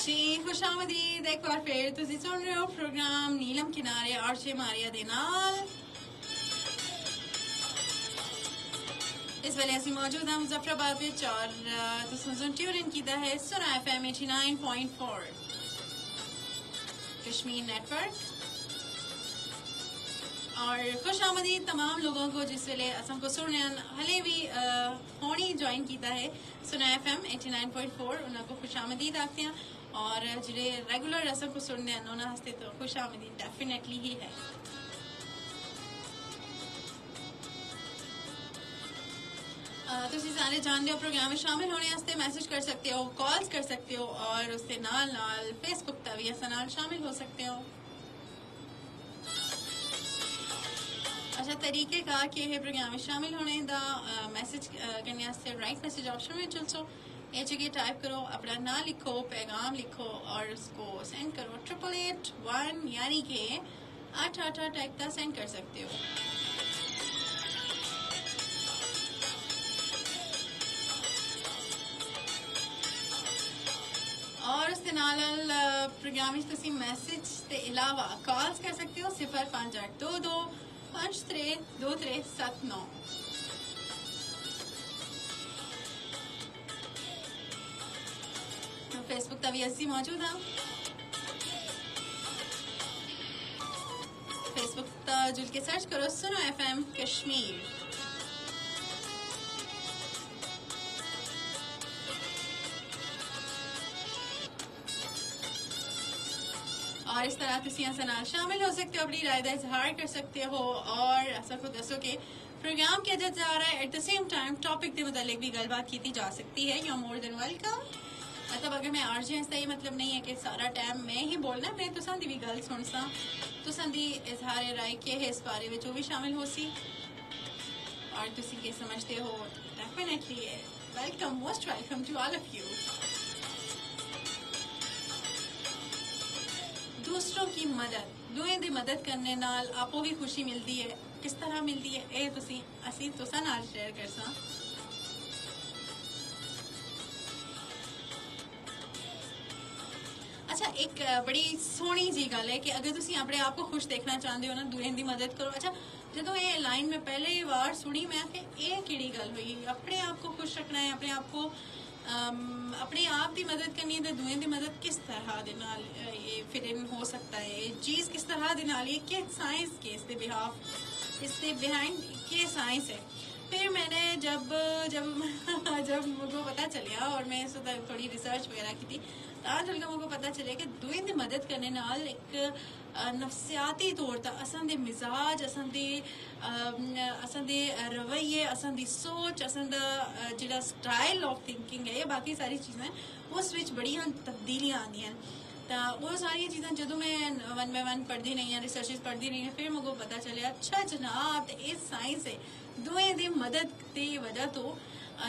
जी खुशामदीद एक बार फिर तुसी सुन रहे हो प्रोग्राम नीलम किनारे आरजे मारिया दे नाल। इस वेले असी मौजूद हैं मुजफ्फराबाद विच और तुसीं ट्यून इन कीता है सुना FM 89.4 कश्मीर नेटवर्क। और खुश आमदीद तमाम लोगों को जिस वेले असम को सुनने हले भी होनी ज्वाइन कीता है सुना FM 89.4 उनको खुश आमदीद आखते हैं और जिहड़े रेगुलर असम को सुनने उन्होंने हस्ते तो खुश आमदीद डेफिनेटली ही है। तुसी सारे जानते हो प्रोग्राम में शामिल होने वास्ते मैसेज कर सकते हो, कॉल्स कर सकते हो और उससे नाल नाल फेसबुक पर भी नाल शामिल हो सकते हो। अच्छा तरीके का कि है प्रोग्राम में शामिल होने दा मैसेज करने वास्ते राइट मैसेज ऑप्शन में चलसो ये जगह टाइप करो, अपना नाम लिखो, पैगाम लिखो और उसको सेंड करो 8881 यानी कि 888 टैग सेंड कर सकते हो। और उसके नाल प्रोग्राम में तुसी मैसेज के अलावा कॉल्स कर सकते हो 05822 532379। फेसबुक तक भी ऐसी मौजूद है, फेसबुक तक जुल के सर्च करो सुनो FM कश्मीर। और इस तरह तुसी ऐसा नाल शामिल हो सकते हो, अपनी राय का इजहार कर सकते हो और ऐसा को दसो कि प्रोग्राम किया जा रहा है। At the same time topic के मुतालिक भी गलबात की जा सकती है। You are more than welcome. मतलब अगर मैं आरजे इसका ये मतलब नहीं है कि सारा टाइम मैं ही बोलना, मैं तुसां दी भी गल सुनसा, तुसां दी इजहार राय के है इस बारे में जो भी शामिल हो सी और तुसी के समझते हो definitely welcome, most welcome to all of you. दूसरों की मदद, दूएं दी मदद करने नाल आपको भी खुशी मिलती है। किस तरह मिलती है ये तुसी असी तुसां नाल शेयर करसा। अच्छा एक बड़ी सोहनी जी गल है कि अगर तुसी अपने आप को खुश देखना चाहते हो ना दूएं दी मदद करो। अच्छा जो ये लाइन में पहले बार सुनी मैं ये केड़ी गल हुई, अपने आप को खुश रखना है, अपने आप को अपने आप की मदद करनी है तो दूएं दी मदद किस तरह दे नाल ये फिट इन हो सकता है, ये चीज़ किस तरह दे नाल, ये क्या साइंस के इसके बिहाफ इसके बिहाइंड के साइंस है। फिर मैंने जब जब जब मुझको पता चलिया और मैं इस थोड़ी रिसर्च वगैरह की थी तां चल के मुझको पता चले कि दूएं दी मदद करने नाल एक नफसियाती तौर पर असां दे मिजाज, असां दे रवैये, असां दी सोच, असां दा जिहड़ा स्टाइल ऑफ थिंकिंग है, ये बाकी सारी चीज़ें उस विच बड़ियां तब्दीलियां आंदियां। तो वो सारी चीज़ें जो मैं 1 बाय 1 पढ़ती रही हैं, रिसर्चेस पढ़ती रही हैं, फिर मुझको पता चले अच्छा जनाब तो ये साइंस है। दूएं दी मदद की वजह तो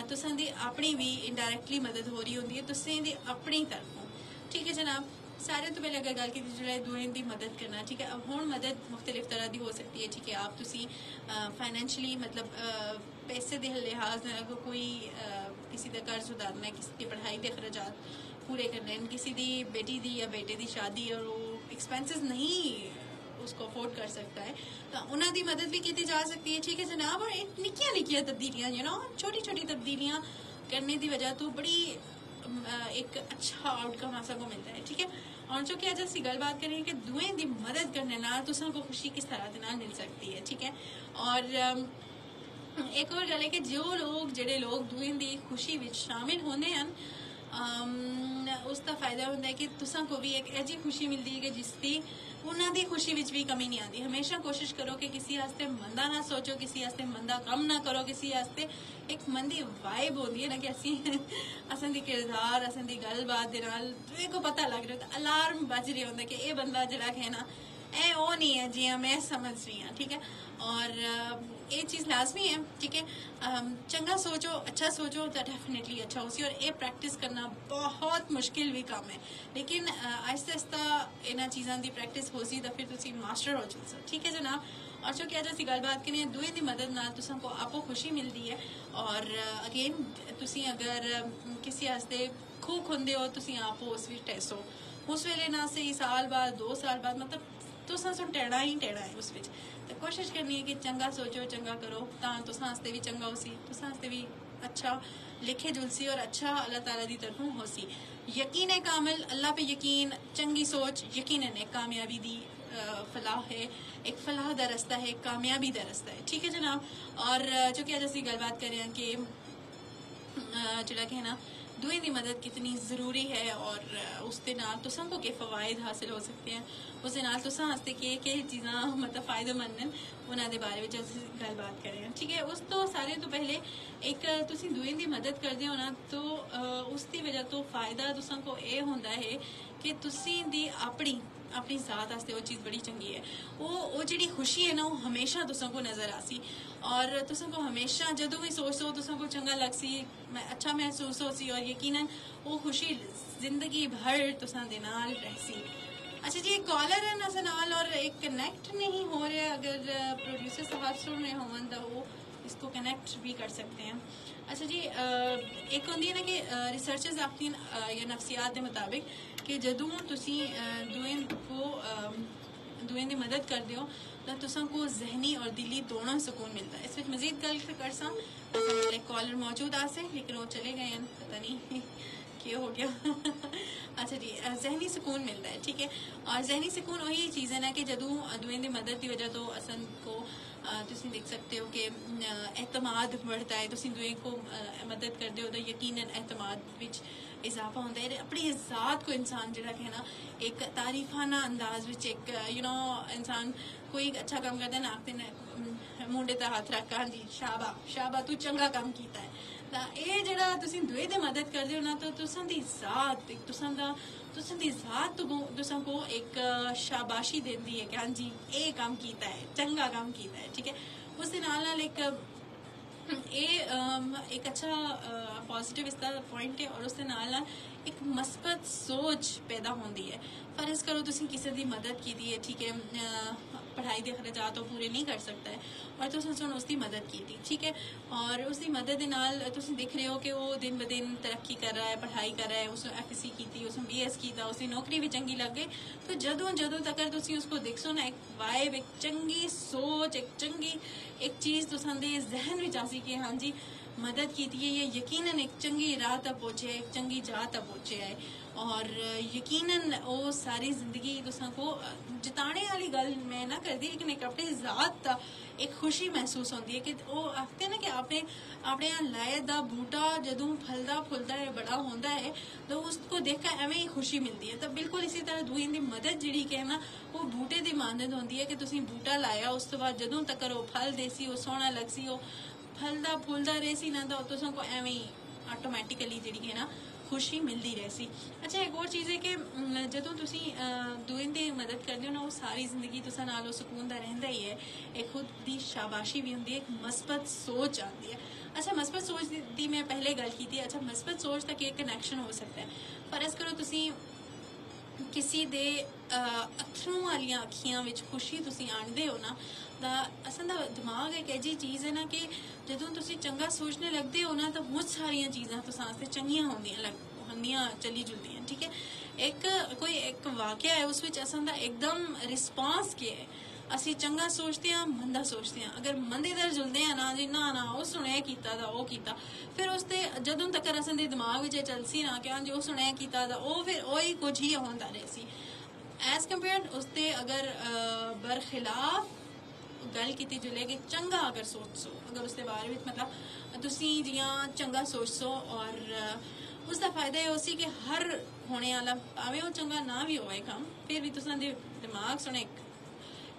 तुसां दी अपनी भी इनडायरेक्टली मदद हो रही होती है तुसें दी अपनी तरफों। ठीक है जनाब, सारे तो पहले अगर गल की जो दूएं दी मदद करना, ठीक है। अब हुण मदद मुख्तलिफ तरह की हो सकती है, ठीक है। आप तुसी फाइनैंशली मतलब पैसे के लिहाज अगर कोई किसी का कर्ज उतारना है, किसी की पढ़ाई के अखराजात पूरे करने, किसी की बेटी दी या बेटे की शादी और वो एक्सपेंसिस नहीं उसको अफोर्ड कर सकता है तो उन्हों की मदद भी की जा सकती है, ठीक है जनाब। और एक निक्कियां निक्कियां तब्दीलियां छोटी छोटी तब्दीलियां करने की वजह तो बड़ी एक अच्छा आउटकम ऐसा को मिलता है, ठीक है। और जो कि अज असी गलबात करें कि दूएं की मदद करने नाल तुसां को खुशी किस तरह के नाल मिल सकती है, ठीक है। और एक और गल है कि जो लोग जेडे लोग दूएं की खुशी विच शामिल होंदे हन उसका फायदा होता है कि तुसां को भी एक ऐसी खुशी मिलती है कि जिसकी उन्हों की खुशी विच भी कमी नहीं आती। हमेशा कोशिश करो कि किसी वास्ते मंदा ना सोचो, किसी वास्ते मंदा कम ना करो, किसी वास्ते एक मंदी वाइब होती है ना कि असन दी किरदार, असन दी गलबात दे नाल को पता लग रहा है, अलार्म बज रहा होता है कि ये बंदा जरा है ना ए वो नहीं है जी मैं समझ रही हूँ, ठीक है। और ये चीज़ लाजमी है, ठीक है। चंगा सोचो, अच्छा सोचो तो डेफिनेटली अच्छा हो सी। और ये प्रैक्टिस करना बहुत मुश्किल भी काम है, लेकिन आहिस्ता आहिस्ता इन्होंने चीज़ों की प्रैक्टिस हो सी तो फिर तुम मास्टर हो जाओ, ठीक है जनाब। और जो कि अज असीं गलबात करनी है दूए दी मदद नाल तुसां को आपो खुशी मिलती है। और अगेन तुसीं अगर किसी वास्ते खूह खुंदे हो तुसीं आपो उस विच टैसो उस वेले ना सही साल बाद 2 साल बाद मतलब तुसां सुन टैड़ा ही टैड़ा है उस विच। तो कोशिश करनी है कि चंगा सोचो चंगा करो तां तुसां वास्ते भी चंगा होसी तुसां वास्ते भी अच्छा लिखे जुलसी और अच्छा अल्लाह ताला दी तरफों होसी। यकीन है कामिल अल्लाह पे यकीन चंगी सोच यकीनन एक कामयाबी दी फलाह है एक फलाह दा रास्ता है एक कामयाबी दा रास्ता है। ठीक है जनाब। और जो कि अज असीं गलबात कर रहे हैं कि जिहड़ा कि है ना दूए दी मदद कितनी ज़रूरी है और उसके नाल तुसां को के फ़वाइद हासिल हो सकते हैं उसके नाल तुसां वास्ते के चीज़ां मतलब फ़ायदेमंद हैं उन्हां दे बारे में असीं गलबात कर रहे हैं। ठीक है। उस तो सारे तो पहले एक तुसीं दूए दी मदद करदे हो ना तो उसकी वजह तो फ़ायदा तुसां को ये हुंदा है कि तुसीं दी अपनी ज़ात वास्ते वो चीज़ बड़ी चंगी है। वो जिहड़ी खुशी है ना वो हमेशा तुसां को नज़र आसी और तुसां को हमेशा जदों भी सोचो तुसां को चंगा लगसी अच्छा महसूस होसी और यकीनन वो खुशी जिंदगी भर तुसां दे नाल रहसी। अच्छा जी एक कॉलर है ना नाल और एक कनेक्ट नहीं हो रहा अगर प्रोड्यूसर साहब सुन रहे होवन तो वो इसको कनेक्ट भी कर सकते हैं। अच्छा जी एक होंदी है ना कि रिसर्चर्स आखती हैं या नफ्सियात के मुताबिक कि जदों तुसी दूएं दी मदद करदे हो तो तुसां को जहनी और दिली दोनों सुकून मिलता है। इस विच मजीद गल कर सा एक कॉलर मौजूद आसे लेकिन वो चले गए हैं पता नहीं क्या हो गया। अच्छा जी जहनी सुकून मिलता है। ठीक है। और जहनी सुकून वही चीज़ है ना कि जदों दूएं दी मदद की वजह तो असन को तुसीं देख सकते हो कि एतमाद बढ़ता है तुसीं दूएं को मदद करदे हो तो यकीनन एतमाद विच इजाफा होता है। अपनी ज़ात को इंसान जिहड़ा कि है ना एक तारीफाना अंदाज विच एक इंसान कोई अच्छा काम करता है ना आखते मुंडे ते हथ रख हाँ जी शाबा शाबा तू चंगा काम कीता है। ये जिहड़ा तुसीं दूए दी मदद करदे हो ना तो तुसां दी ज़ात तुसां को एक शाबाशी देती है कि हाँ जी ये काम कीता है चंगा काम कीता है। ठीक है। उस दे नाल एक अच्छा पॉजिटिव इसका पॉइंट है और उसके नाल एक मस्बत सोच पैदा होती है। फर्ज करो तुसीं किसी की मदद की है। ठीक है। पढ़ाई के खर्चात वो पूरे नहीं कर सकता है और तुसीं सुन उसकी मदद की थी। ठीक है। और उसकी मदद के नाल तुसीं देख रहे हो कि वो दिन ब दिन तरक्की कर रहा है पढ़ाई कर रहा है उसने FSC की थी उसने BS की था उसकी नौकरी भी चंगी लग गई तो जदों तक तुसीं उसको देखसो ना एक वाइब एक चंगी सोच एक चंगी एक चीज़ तुसां दे जहन विच आसी कि हाँ जी मदद की थी ये यकीनन एक चंगी राह तक पहुंचे एक चंगी जगह तक पहुंचे है और यकीनन वो सारी जिंदगी तुसां को जिताने वाली गल मैं ना करदी लेकिन एक अपनी ज़ात दा एक खुशी महसूस होती है कि वो आखते हैं ना कि अपने यहाँ लाए दा बूटा जदों फलदा फुलदा है बड़ा होता है तो उसको देख कर एवं ही खुशी मिलती है। तो बिल्कुल इसी तरह दूएं दी मदद जिहड़ी कि है ना वो बूटे दी मानद होती है कि तुसीं बूटा लाया उस तो बाद जदों तक वो फल देसी वो सोहना लगसी वो फलदा फुलदा रहसी ना तो तुसां को एवं ही ऑटोमैटिकली जिहड़ी है ना खुशी मिलती रहसी। अच्छा एक और चीज़ है कि जदों तुसीं दूएं दी मदद करदे हो ना वो सारी जिंदगी तुसां नाल वो सुकून दा रहिंदा ही है। एक खुद दी शाबाशी भी हुंदी है एक मस्बत सोच आती है। अच्छा मस्बत सोच दी मैं पहले गल की थी। अच्छा मस्बत सोच तक एक कनैक्शन हो सकता है। फर्ज करो तुसीं किसी दे अथरूं वालियां अखियां विच खुशी तुसीं आंदे हो ना दा असां दा दिमाग एक ऐसी चीज़ है ना कि जदों तुसीं चंगा सोचने लगदे हो ना तो बहुत सारियां चीज़ां तुसां आस्ते चंगियां होंदियां चली जुलदियां। ठीक है। एक वाकया है उस विच असां दा एकदम रिस्पांस के है असी चंगा सोचते हैं मंदा सोचते हैं अगर मंदे दर जुलते हैं ना जी ना वो सुने कीता दा वो कीता फिर उसते जदों तक असां दे दिमाग विच चलसी ना कि हाँ जी वो सुने कीता दा वो फिर वही कुछ ही होंदा रहसी एज कंपेयर उसते अगर बरखिलाफ गल की जुले कि चंगा अगर सोचो अगर उसके बारे में मतलब तुसीं जियां चंगा सोचो और उसका फायदा ये उसी कि हर होने वाला भावें वो चंगा ना भी होए काम फिर भी तुसां दे दिमाग सुने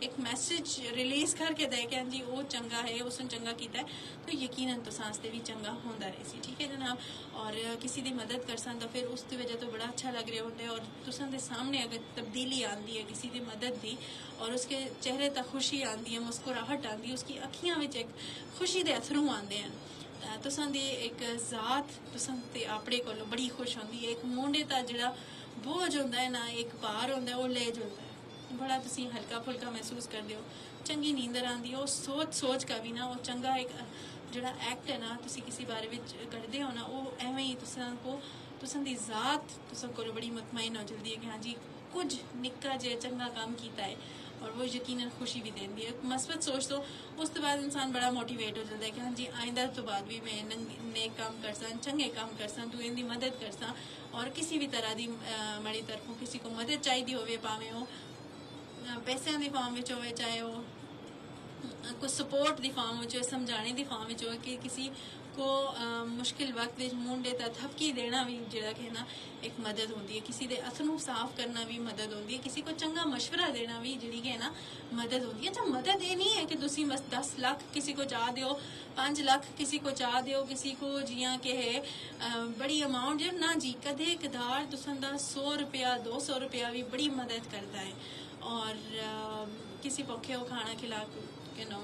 एक मैसेज रिलीज करके दे कि हाँ जी वो चंगा है उसने चंगा किया है तो यकीनन तुसां आस्ते भी चंगा होंदा रहसी। ठीक है जनाब। और किसी की मदद कर सन तो फिर उसकी वजह तो बड़ा अच्छा लग रहा होता है और तुसां दे सामने अगर तब्दीली आती है किसी की मदद दी और उसके चेहरे तक खुशी आती है मुस्कुराहट आती है उसकी अखियां विच एक खुशी के अथरू आते हैं तुसां दी एक ज़ात तुसां ते आपणे कोलों बड़ी खुश होंदी है। एक मुंडे दा जिहड़ा बोझ होंदा है ना एक भार होंदा है वो ले जुलदा है बड़ा तुसीं हल्का फुल्का महसूस करदे हो ਚੰਗੀ ਨੀਂਦਰ ਆਉਂਦੀ, ਉਹ ਸੋਚ का भी ना वो ਚੰਗਾ ਇੱਕ ਜਿਹੜਾ ਐਕਟ ਹੈ ਨਾ ਤੁਸੀਂ ਕਿਸੇ ਬਾਰੇ ਵਿੱਚ ਕਰਦੇ ਹੋ ਨਾ, ਉਹ ਐਵੇਂ ਹੀ ਤੁਸਾਂ ਦੀ ਜ਼ਾਤ ਤੁਸਾਂ ਕੋਲ ਬੜੀ ਮਤਮਈਨ ਹੋ ਜਲਦੀ ਹੈ कि हाँ जी कुछ निक्का जे चंगा काम किया है और वो यकीनन खुशी भी देती है। मस्बत सोच तो उस तो बाद इंसान बड़ा मोटिवेट हो जाता है कि हाँ जी आइंदा तो बाद भी मैं नेक काम कर सा, चंगे काम कर सा, दूएं दी मदद कर सा, और किसी भी तरह की माड़ी तरफों किसी को मदद चाहिए होवे, भावें वो पैसों की फॉर्म में होवे, चाहे वो कुछ सपोर्ट की फॉर्म में, समझाने की फॉर्म में हो, कि किसी को मुश्किल वक्त मुंडे तक थपकी देना भी जिहड़ा कि ना एक मदद होती है, किसी के अथ नूं साफ करना भी मदद होती है, किसी को चंगा मशवरा देना भी जिहड़ी कि ना मदद होती है। अच्छा, मदद ये नहीं है कि तुसीं बस 10 लाख किसी को चाह दो, 5 लाख किसी को चाह दो, किसी को जियां कि है बड़ी अमाउंट जो ना जी, कदे कदार तुसां दा 100 रुपया 200 रुपया भी बड़ी मदद करता है। और किसी भुखे को खाना खिला के नो,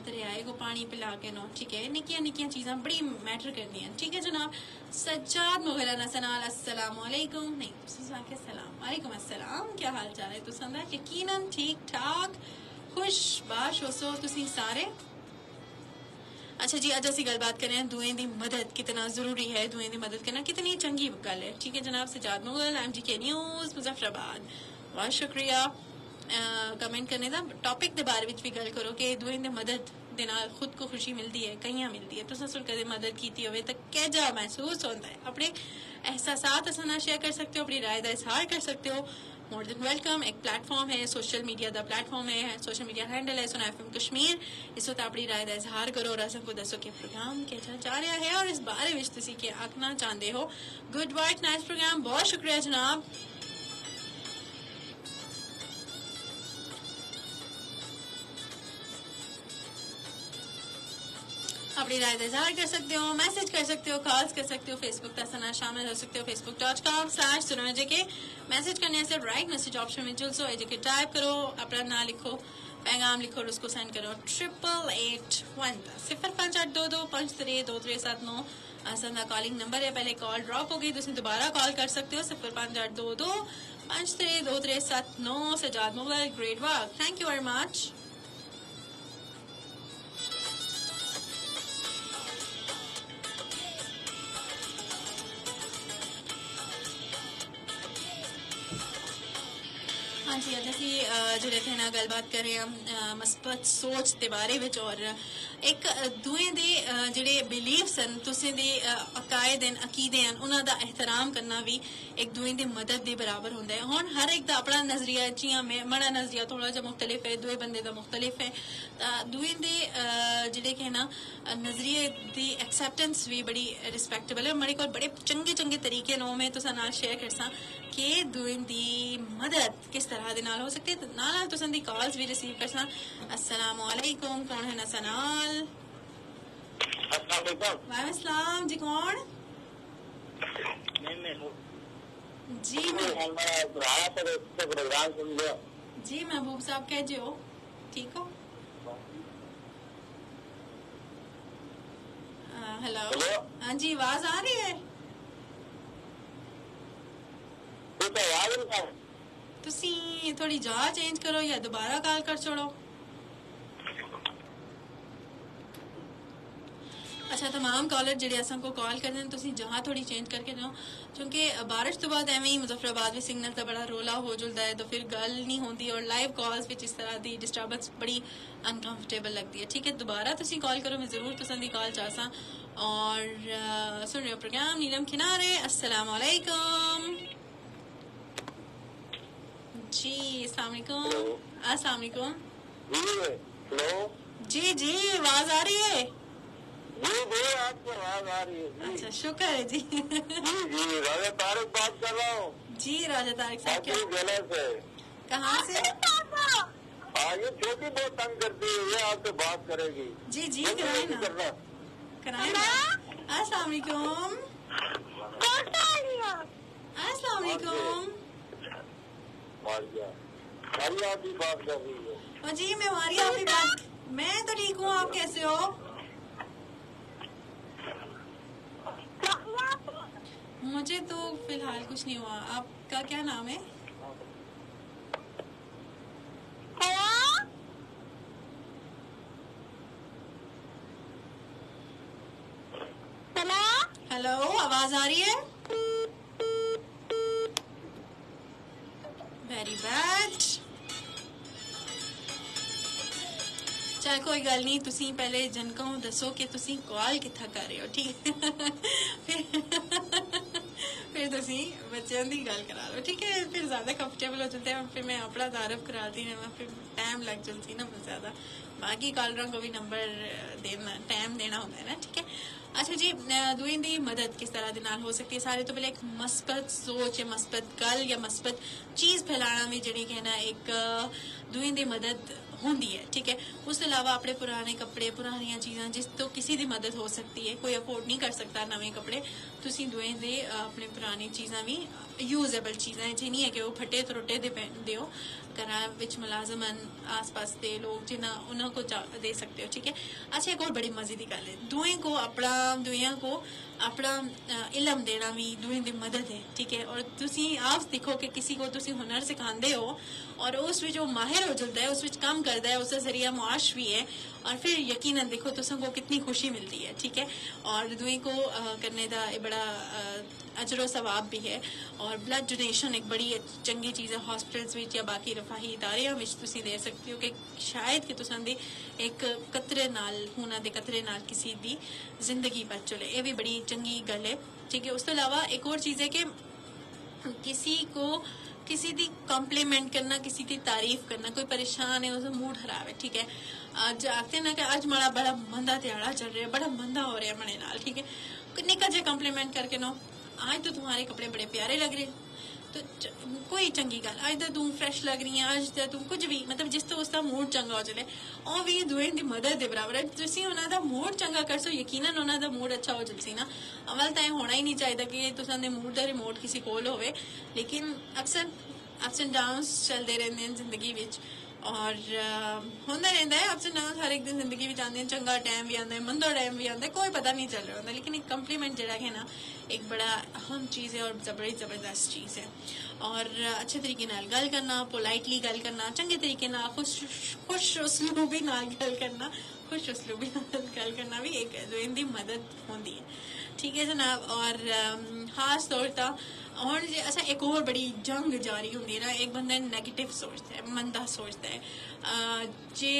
दरियाए को पानी पिला के नो, ठीक है, निक्कियां निक्कियां चीज़ां बड़ी मैटर करती हैं, ठीक है जनाब। सज्जाद मुगलना सनाल अस्सलाम वालेकुम, नहीं तुसां के सलाम वालेकुम अस्सलाम, क्या हाल चाल है तुसां दा? यकीनन ठीक ठाक खुश बाश होसो तुसीं सारे। अच्छा जी, अज असीं गलबात करें हैं दुएं दी मदद कितना ज़रूरी है, दुएं दी मदद करना कितनी चंगी गल है, ठीक है जनाब। सज्जाद मुगल MGK न्यूज़ मुजफ्फराबाद, बहुत शुक्रिया कमेंट करने का। टॉपिक के बारे में भी गल करो कि दुएं दी मदद दे नाल खुद को खुशी मिलती है, कहीं मिलती है, तुसां सुन कदे मदद की होवे तो कैजा महसूस होता है, अपने एहसासात असां नाल शेयर कर सकते हो, अपनी राय का इजहार कर सकते हो, मोर देन वेलकम। एक प्लेटफॉर्म है, सोशल मीडिया का प्लेटफॉर्म है, सोशल मीडिया हैंडल है सुना FM कश्मीर, इस वक्त अपनी राय का इजहार करो और असां को दसो कि प्रोग्राम कैसा जा रहा है और इस बारे में तुसीं क्या आखना चाहते हो। गुड वाइट नाइस प्रोग्राम, बहुत शुक्रिया जनाब। अपनी राय का इजहार कर सकते हो, मैसेज कर सकते हो, कॉल्स कर सकते हो, फेसबुक का सना शामिल हो सकते हो, facebook.com/sunojeK। मैसेज करने से राइट मैसेज ऑप्शन में जुलसो एजेके टाइप करो, अपना नाम लिखो, पैगाम लिखो और उसको सेंड करो 8881 058225322379 आसान कॉलिंग नंबर है। पहले कॉल ड्रॉप हो गई, तुम दोबारा कॉल कर सकते हो 058225322379। Sajjad Mughal, great work, thank you very much. हाँ जी, अज असी जिहड़े थे ना गलबात कर रहे हैं मस्बत सोच के बारे में, और एक दुएं दे जिहड़े बिलीव्स हैं, तुसें दे अकायद हैं, अकीदे हैं, उन्हां दा एहतराम करना भी एक दुएं दी मदद दे बराबर होंदा है। हुण हर एक दा अपना नजरिया, जियां मेरा नजरिया थोड़ा जिहा मुख्तलिफ है, दुए बंदे दा मुख्तलिफ है, दुएं दे जिहड़े कि ना नजरिए दी एक्सेप्टेंस भी बड़ी रिस्पैक्टेबल है। मेरे को बड़े चंगे चंगे तरीके नो मैं तुसां नाल शेयर करसां कि दुएं दी मदद किस तरह दे नाल हो सकती है, तो नाल तुसां दी कॉल्स भी रिसीव करसां। अस्सलाम वालेकुम, कौन है ना सनाल? वालेकुम अस्सलाम जी, कौन? जी जी महबूब साहब, कैसे हो? ठीक हो? हेलो, हाँ जी, आवाज आ रही है? तुसी थोड़ी जगह चेंज करो या दोबारा कॉल कर छोड़ो। अच्छा, तमाम कॉलर जिहड़े असां को कॉल करदे ने, तुसी जगह थोड़ी चेंज करके जाओ, क्योंकि बारिश तो बाद एवं ही मुजफ्फराबाद में सिग्नल का बड़ा रोला हो जुलता है, तो फिर गल नहीं होती और लाइव कॉल्स विच इस तरह की डिस्टर्बेंस बड़ी अनकंफर्टेबल लगती है। ठीक है, दोबारा तुसी कॉल करो, मैं जरूर तुसां दी कॉल चाहसां। और सुन रहे हो प्रोग्राम नीलम किनारे। अस्सलाम वालेकुम जी, अस्सलाम वालेकुम। अस्सलाम वालेकुम जी जी, आवाज आ रही है? जी आपकी आवाज आ रही है। अच्छा, शुक्र है जी। जी राजा तारिक बात कर रहा हूँ। जी राजा तारिक साहब, क्या कहाँ से? ये छोटी बहुत तंग करती है, ये आपसे बात करेगी। जी जी, कराए ना, कराए ना। अस्सलाम वालेकुम। अस्सलाम वालेकुम। मारिया भी बात कर रही है। और जी, मैं मारिया आपकी बात, मैं तो ठीक हूँ, आप कैसे हो? मुझे तो फिलहाल कुछ नहीं हुआ। आपका क्या नाम है? हेलो, आवाज आ रही है? Very bad. चल कोई गल नहीं, तुसी पहले जनका दसो कि तुसी कॉल कित्था कर रहे हो, ठीक है? फिर तुसी बच्चों की गल करा लो, ठीक है? फिर ज्यादा कंफर्टेबल हो जाते हैं, फिर मैं अपना तारफ कराती हूँ, फिर टाइम लग चलती ना बहुत ज्यादा। बाकी कॉलरों को भी नंबर देना, टाइम देना होता है ना, ठीक है? अच्छा जी, दुई दी मदद किस तरह दे नाल हो सकती है? सारे तो पहले एक मस्बत सोच या मस्बत गल या मस्बत चीज फैलाना भी जी कहना एक दुई दी मदद होंदी है, ठीक है? उसके अलावा अपने पुराने कपड़े, पुरानियां चीज़ां जिस तो किसी दी मदद हो सकती है, कोई अफोर्ड नहीं कर सकता नवे कपड़े, तुसी दुएं दे अपने पुरानी चीज़ां भी यूजेबल चीज़ां जी नहीं है कि वो फटे त्रुटे दे पहनते हो, घरा विच मुलाजमन आस पास के लोग जिन्हें उन्होंने को दे सकते हो, ठीक है? अच्छा, एक और बड़ी मजे की गल है, दुएं को अपना इलम देना भी दुएं दी मदद है, ठीक है? और तुसी आप देखो कि किसी को तुसी हुनर सिखाते हो और उस विच वो माहिर हो जाता है, उस विच काम करता है, उसका जरिया मुआश भी है, और फिर यकीनन देखो तुम को कितनी खुशी मिलती है, ठीक है? और दुएं को करने का बड़ा अजरो सवाब भी है। और ब्लड डोनेशन एक बड़ी चंगी चीज़ है, हॉस्पिटल्स विच या बाकी रफाही इदारियां विच तुसी दे सकते हो कि शायद कि तुसां दी एक कतरे नाल खूना दे कतरे नाल किसी दी जिंदगी बच चले, ये भी बड़ी चंगी गल है, ठीक है? उसके अलावा एक और चीज़ है कि किसी दी कॉम्प्लीमेंट करना, किसी की तारीफ करना, कोई परेशान है, उसका मूड खराब है, ठीक है? आज आखते ना कि आज माड़ा बड़ा मंदा ध्याड़ा चल रहा है, बड़ा मंदा हो रहा है मने नाल, ठीक है? निक्का जे कॉम्प्लीमेंट करके नो, आज तो तुम्हारे कपड़े बड़े प्यारे लग रहे, तो कोई चंगी गल, आज तो तू फ्रेश लग रही है, आज तो तू कुछ भी मतलब जिस तो उसका मूड चंगा हो चले, और भी दुएं दी मदद दे बराबर है। तुसी उन्हां दा मूड चंगा कर सो, यकीनन उन्हां दा मूड अच्छा हो जलसी ना। अवल तो होना ही नहीं चाहिए कि तुसां दे मूड दा रिमोट किसी कोल होवे, लेकिन अक्सर अप्स एंड डाउन्स चलते रहते हैं जिंदगी विच, और होंदा रहता है अप्स एंड डाउन, हर एक दिन जिंदगी में आते हैं, चंगा टाइम भी आता है, मंदा टाइम भी आता है, कोई पता नहीं चल रहा होता, लेकिन एक कम्प्लीमेंट जरा है ना एक बड़ा अहम चीज़ है और बड़ी ज़बरदस्त चीज़ है। और अच्छे तरीके नाल गल करना, पोलाइटली गल करना, चंगे तरीके नाल खुश उसलूबी नाल गल करना, खुश उसलूबी नाल गल करना भी एक दुएं दी मदद होंदी है, ठीक है जनाब? और खास तौर पर और अच्छा एक और बड़ी जंग जारी होंगी ना, एक बंदा नेगेटिव सोचता है, मंदा सोचता है, जे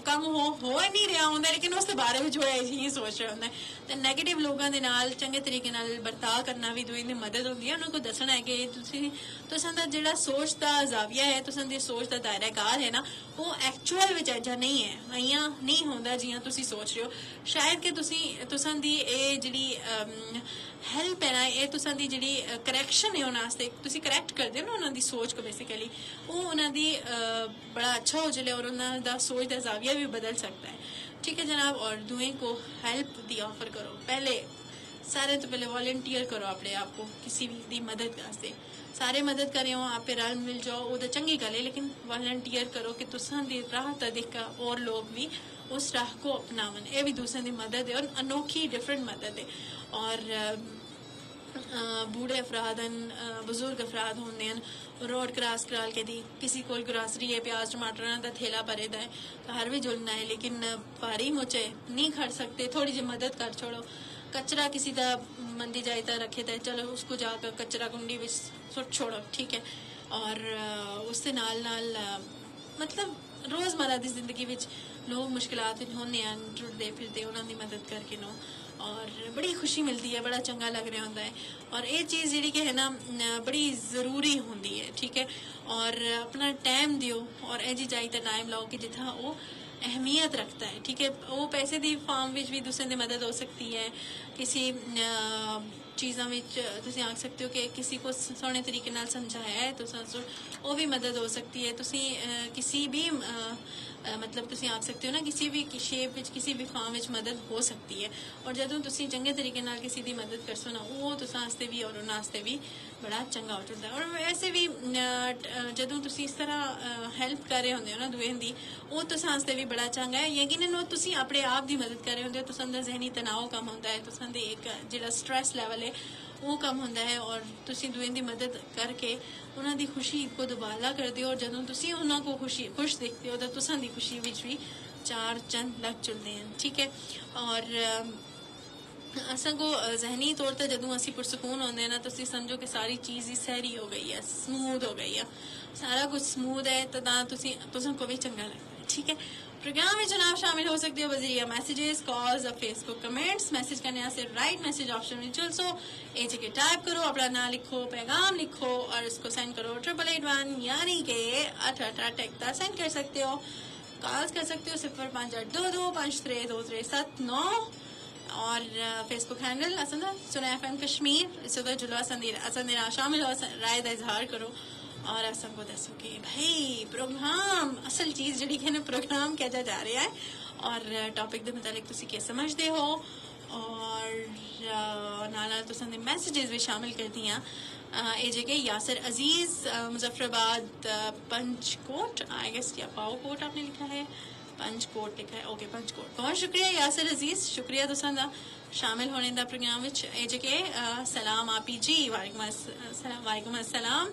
कम हो नहीं रहा होंगे, लेकिन उसके बारे में जो है यही सोच रहा होंगे, तो नेगेटिव लोगों के नाल चंगे तरीके नाल बर्ताव करना भी दुएं दी मदद होंदी है। उन्होंने दसना है कि तुसां दा जिहड़ा सोच दा जाविया है, तुसां दी सोच दा दायरा कार है ना, वो एक्चुअल विच ऐजा नहीं है, इयां नहीं होंदा जियां तुसी सोच रहे हो। शायद कि तुसां दी ए जिहड़ी हेल्प है ना, ये तुसां दी जिहड़ी करैक्शन है उन्हां वास्ते, तुसी करैक्ट करदे हो ना उन्हां दी सोच को, बेसिकली वो उन्हां दी बड़ा अच्छा हो चले और उन्हां दा सोच दा जाविया भी बदल सकता है, ठीक है जनाब? और दुएं को हेल्प दी ऑफर करो, पहले सारे तो पहले वॉलंटियर करो अपने आप को किसी भी दी मदद वास्ते, सारे मदद करें हो, आप रल मिल जाओ, वो तो चंगी गल है, लेकिन वॉलंटियर करो कि तुसां दी राह ता देख और लोग भी उस राह को अपनावन, ये भी दूसरों की मदद है और अनोखी डिफरेंट मदद है। और बूढ़े अफराद हैं, बुजुर्ग अफराद होंगे हैं, रोड क्रॉस करा के दी, किसी को ग्रासरी है, प्याज टमाटर का थैला भरे दा है, घर भी जुलना है, लेकिन भारी मुचे नहीं खड़ सकते, थोड़ी जी मदद कर छोड़ो। कचरा किसी का मंदी जाए तो रखे तो चलो उसको जाकर कचरा कुंडी में सुट छोड़ो, ठीक है? और उससे नाल मतलब रोज़मर्रा की जिंदगी में लोग मुश्किलात होंगे हैं, जुड़ते फिरते उन्होंने मदद करके नो, और बड़ी खुशी मिलती है, बड़ा चंगा लग रहा होता है। और ये चीज़ जी कि है ना बड़ी ज़रूरी होंगी है, ठीक है? और अपना टाइम दियो और ऐसी जाई तो टाइम लाओ कि जिथा वो अहमियत रखता है, ठीक है? वो पैसे की फार्म भी दूसरे की मदद हो सकती है, किसी चीज़ों में तुम आख सकते हो कि किसी को सोहने तरीके नाल समझाया है तो वो भी मदद हो सकती है। तुसी किसी भी मतलब तुसी आख सकते हो ना किसी भी शेप विच किसी भी फार्म विच मदद हो सकती है। और जदों तुसी चंगे तरीके नाल किसी की मदद करसो ना वो तुसां वास्ते भी और उन्हां वास्ते भी बड़ा चंगा हो जाता है। और वैसे भी जदों तुसी इस तरह हेल्प कर रहे होंदे हो ना दूएं दी वो तुसां वास्ते भी बड़ा चंगा है। यकीनन वो तुसी अपने आप की मदद कर रहे होंदे हो, तुसां दा ज़हनी तनाव कम होंदा है, तुसां दे एक जिहड़ा स्ट्रेस लेवल है वो कम होंदा है और तुसी दूएं दी मदद करके उन्हां दी खुशी को दुबाला करदे हो। और जदों तुसी उन्हां को खुश देखते हो तो तुसां दी खुशी विच भी चार चंद लग चुलते हैं, ठीक है। और असां को जहनी तौर ते जदों असी पुरसकून होंदे ना, तुसी समझो कि सारी चीज़ ही सहरी हो गई है, स्मूथ हो गई है, सारा कुछ स्मूथ है, तो तुसां को भी चंगा लगता है। ठीक है, प्रोग्राम में जनाब शामिल हो सकते हो बजरिया मैसेजेस, कॉल्स और फेसबुक कमेंट्स। मैसेज करने से राइट मैसेज ऑप्शन में चल सो ए जगह टाइप करो, अपना नाम लिखो, पैगाम लिखो और उसको सेंड करो 8881 यानी कि 88 सेंड कर सकते हो। कॉल्स कर सकते हो 0522253237 और फेसबुक हैंडल असंदा सुना एफएम कश्मीर इस तो जुलो असंदीरा शामिल हो, राय का इजहार करो और असा को दसो कि भाई प्रोग्राम असल चीज जड़ी है ना प्रोग्राम क्या जा रहा है और टॉपिक के मुताबिक तुसी क्या समझते हो और नाला तुसां दे मैसेजेस भी शामिल कर दिया। ए जगह यासर अजीज मुजफ्फराबाद पंचकोट आई गेस या पाओकोट आपने लिखा है, पंचकोट लिखा है, ओके पंचकोट। बहुत शुक्रिया यासर अजीज, शुक्रिया तुसां दा शामिल होने दा प्रोग्राम विच। ए जगह सलाम आपी जी, वालेकुम अस्सलाम।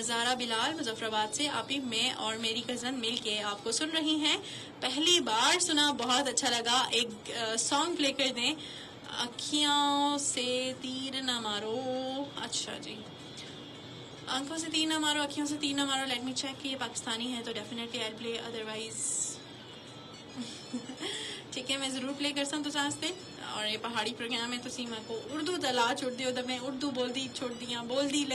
ज़ारा बिलाल मुजफ्फराबाद से, आपी मैं और मेरी कज़न मिल के आपको सुन रही हैं, पहली बार सुना, बहुत अच्छा लगा। एक सॉन्ग प्ले कर दें, अखियों से तीर न मारो। अच्छा जी, आंखों से तीर न मारो, अखियों से तीर न मारो। लेट मी चेक कि ये पाकिस्तानी है तो डेफिनेटली आई प्ले, अदरवाइज ठीक है मैं ज़रूर प्ले कर सकूँ तुझे। और ये पहाड़ी प्रोग्राम है, तुसी मैं को उर्दू दला छोड़ दियो तो मैं उर्दू बोलती छोड़ दिया, बोलती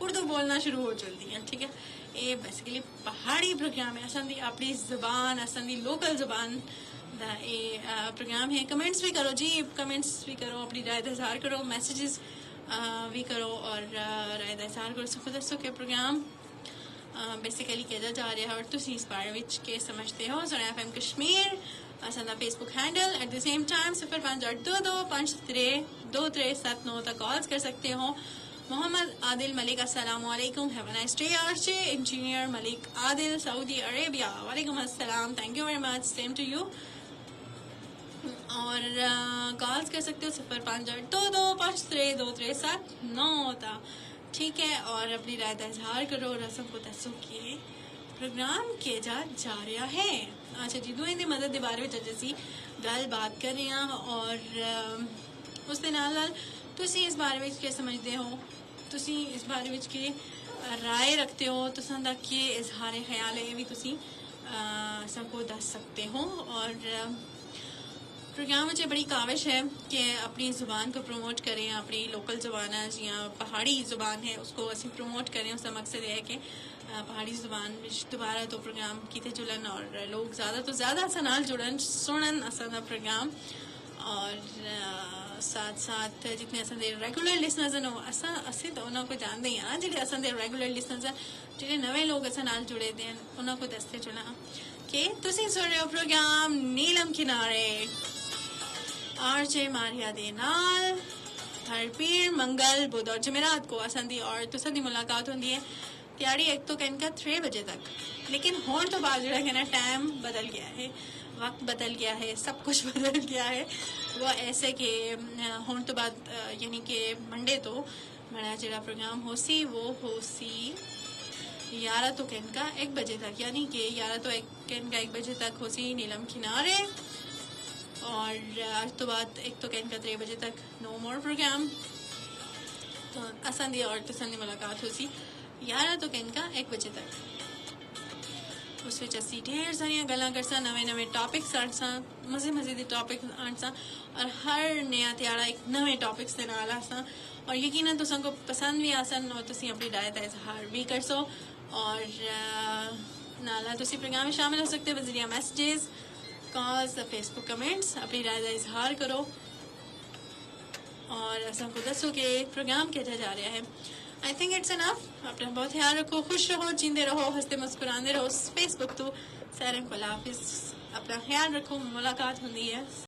उर्दू बोलना शुरू हो चल दिया। ठीक है, ये बेसिकली पहाड़ी प्रोग्राम है, असन दी अपनी ज़बान, असन दी लोकल ज़बान दा ये प्रोग्राम है। कमेंट्स भी करो जी, कमेंट्स भी करो, अपनी राय का इजहार करो, मैसेजेस भी करो और राय का इजहार करो। सो खुद के प्रोग्राम बेसिकली किया जा रहा है और तुसी इस बारे विच के समझते हो। सुना एफएम कश्मीर असा Facebook handle, eight the same time 0582253237 तक कॉल्स कर सकते हो। मोहम्मद आदिल मलिक अस्सलाम वालेकुम, have a nice day RJ. Engineer Malik Adil Saudi Arabia, वालेकुम अस्सलाम, thank you very much, same to you. और कॉल्स कर सकते हो 0582253237 तक। ठीक है, और अपनी राय का इजहार करो और रसम को दसो कि प्रोग्राम किया जा रहा है। अच्छा जी, दुएं दी मदद के बारे में अज असी गल बात कर रहे हैं और उस दे नाल तुसी इस बारे में क्या समझते हो, तुसी इस बारे में के राय रखते हो, तुसां दा के इजहार ख्याल है, ये भी तुसी सबको दस सकते हो। और प्रोग्राम में बड़ी काविश है कि अपनी ज़ुबान को प्रमोट करें, अपनी लोकल ज़ुबान है जियां पहाड़ी ज़ुबान है उसको असी प्रमोट करें। उसका मकसद है कि पहाड़ी ज़ुबान में दोबारा तो प्रोग्राम किते जुड़न और लोग ज़्यादा तो ज़्यादा असा नाल जुड़न सुनन असा दा प्रोग्राम। और साथ साथ जितने असा दे रेगुलर लिसनर्स हैं असा असी तो उन्होंने को जानते हैं ना, जिहड़े असा दे रेगुलर लिसनर्स हैं, जिहड़े नवे लोग असा नाल जुड़े दे उन्होंने को दसते चुना कि तुसी सुन रहे हो प्रोग्राम नीलम किनारे आरजे मारिया दे नाल हर पीर मंगल बुध और जमेरात को असंदी और तुसंदी मुलाकात होती है त्यारी एक तो कहना 3 बजे तक। लेकिन होने तो बाद जो कहना टाइम बदल गया है, वक्त बदल गया है, सब कुछ बदल गया है। वो ऐसे कि होने तो बाद यानी कि मंडे तो बड़ा जरा प्रोग्राम होसी वो होसी 11 तो कहना 1 बजे तक, यानी कि 11 तो कहना 1 बजे तक होसी नीलम किनारे। और आज तो बाद एक तो कहना 3 बजे तक नो मोर प्रोग्राम। तो असंदी और तसंदी मुलाकात होसी 11 तो कहना 1 बजे तक। उस विच असी ढेर सारिया गल्लां करसा, नवे नवे टॉपिक्स आसा, मजे दे टॉपिक्स आसा और हर नया त्याड़ा एक नवे टॉपिक्स दे नाल आसा और यकीनन तुसां को पसंद भी आसन और तुसी अपनी राय दा इजहार भी कर सो। और नाला तुसी प्रोग्राम में शामिल हो सकते हो बजरिया मैसेजेस, कॉल्स, फेसबुक कमेंट्स, अपनी राय का इजहार करो और ऐसा को दसो कि प्रोग्राम क्या जा रहा है। I think it's enough. अपना बहुत ख्याल रखो, खुश रहो, जींदे रहो, हंसते मुस्कुराते रहो। फेसबुक तो सारे को हाफिज, अपना ख्याल रखो, मुलाकात होती है।